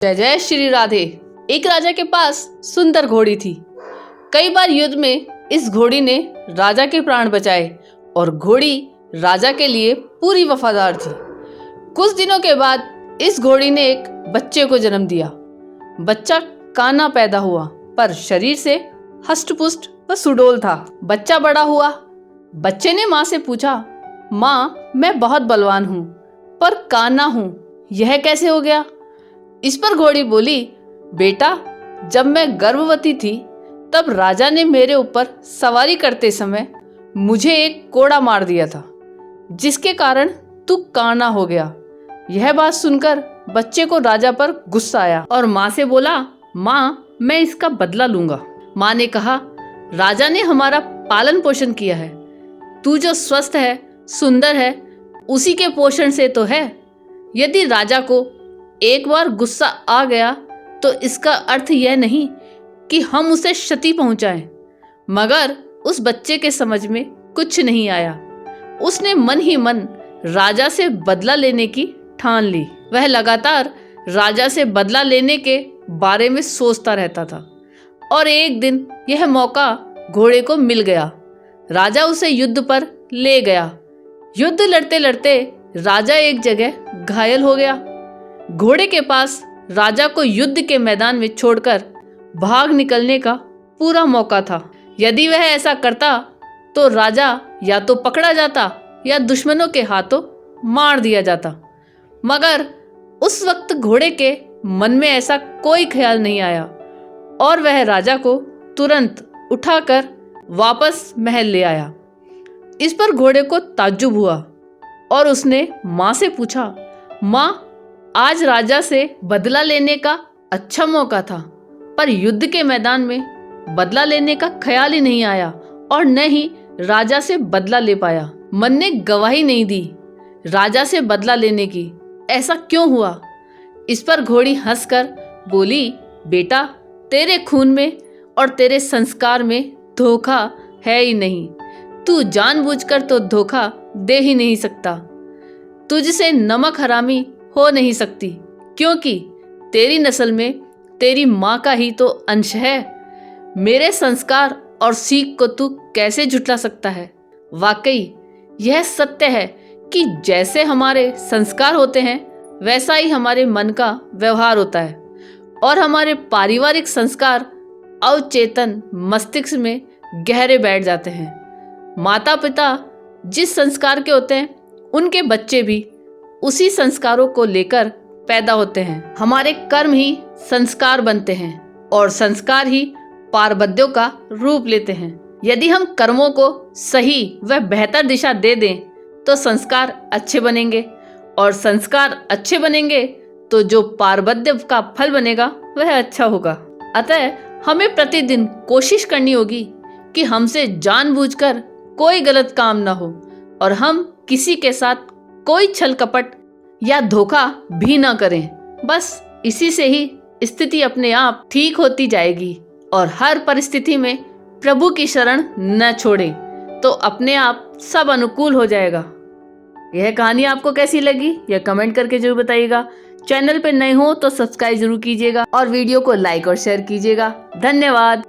जय जय श्री राधे। एक राजा के पास सुंदर घोड़ी थी। कई बार युद्ध में इस घोड़ी ने राजा के प्राण बचाए और घोड़ी राजा के लिए पूरी वफादार थी। कुछ दिनों के बाद इस घोड़ी ने एक बच्चे को जन्म दिया। बच्चा काना पैदा हुआ, पर शरीर से हष्ट-पुष्ट व सुडौल था। बच्चा बड़ा हुआ। बच्चे ने माँ से पूछा, माँ, मैं बहुत बलवान हूँ पर काना हूँ, यह कैसे हो गया? इस पर घोड़ी बोली, बेटा, जब मैं गर्भवती थी तब राजा ने मेरे ऊपर सवारी करते समय मुझे एक कोड़ा मार दिया था, जिसके कारण तू काना हो गया। यह बात सुनकर बच्चे को राजा पर गुस्सा आया और माँ से बोला, माँ, मैं इसका बदला लूंगा। माँ ने कहा, राजा ने हमारा पालन पोषण किया है, तू जो स्वस्थ है, सुंदर है, उसी के पोषण से तो है। यदि राजा को एक बार गुस्सा आ गया तो इसका अर्थ यह नहीं कि हम उसे क्षति पहुंचाएं। मगर उस बच्चे के समझ में कुछ नहीं आया। उसने मन ही मन राजा से बदला लेने की ठान ली। वह लगातार राजा से बदला लेने के बारे में सोचता रहता था और एक दिन यह मौका घोड़े को मिल गया। राजा उसे युद्ध पर ले गया। युद्ध लड़ते लड़ते राजा एक जगह घायल हो गया। घोड़े के पास राजा को युद्ध के मैदान में छोड़कर भाग निकलने का पूरा मौका था। यदि वह ऐसा करता तो राजा या तो पकड़ा जाता या दुश्मनों के हाथों मार दिया जाता। मगर उस वक्त घोड़े के मन में ऐसा कोई ख्याल नहीं आया और वह राजा को तुरंत उठाकर वापस महल ले आया। इस पर घोड़े को ताज्जुब हुआ और उसने माँ से पूछा, माँ, आज राजा से बदला लेने का अच्छा मौका था, पर युद्ध के मैदान में बदला लेने का ख्याल ही नहीं आया और न ही राजा से बदला ले पाया। मन ने गवाही नहीं दी राजा से बदला लेने की। ऐसा क्यों हुआ? इस पर घोड़ी हंसकर बोली, बेटा, तेरे खून में और तेरे संस्कार में धोखा है ही नहीं। तू जानबूझकर तो धोखा दे ही नहीं सकता। तुझसे नमक हरामी हो नहीं सकती, क्योंकि तेरी नस्ल में तेरी माँ का ही तो अंश है। मेरे संस्कार और सीख को तू कैसे झुठला सकता है? वाकई यह सत्य है कि जैसे हमारे संस्कार होते हैं वैसा ही हमारे मन का व्यवहार होता है और हमारे पारिवारिक संस्कार अवचेतन मस्तिष्क में गहरे बैठ जाते हैं। माता पिता जिस संस्कार के होते हैं उनके बच्चे भी उसी संस्कारों को लेकर पैदा होते हैं। हमारे कर्म ही संस्कार बनते हैं और संस्कार ही पारबद्यों का रूप लेते हैं। यदि हम कर्मों को सही व बेहतर दिशा दे दें तो संस्कार अच्छे बनेंगे और संस्कार अच्छे बनेंगे तो जो पारबद्य का फल बनेगा वह अच्छा होगा। अतः हमें प्रतिदिन कोशिश करनी होगी कि हमसे जानबूझकर कोई गलत काम ना हो और हम किसी के साथ कोई छल कपट या धोखा भी ना करें। बस इसी से ही स्थिति अपने आप ठीक होती जाएगी और हर परिस्थिति में प्रभु की शरण न छोड़ें तो अपने आप सब अनुकूल हो जाएगा। यह कहानी आपको कैसी लगी यह कमेंट करके जरूर बताइएगा। चैनल पर नए हो तो सब्सक्राइब जरूर कीजिएगा और वीडियो को लाइक और शेयर कीजिएगा। धन्यवाद।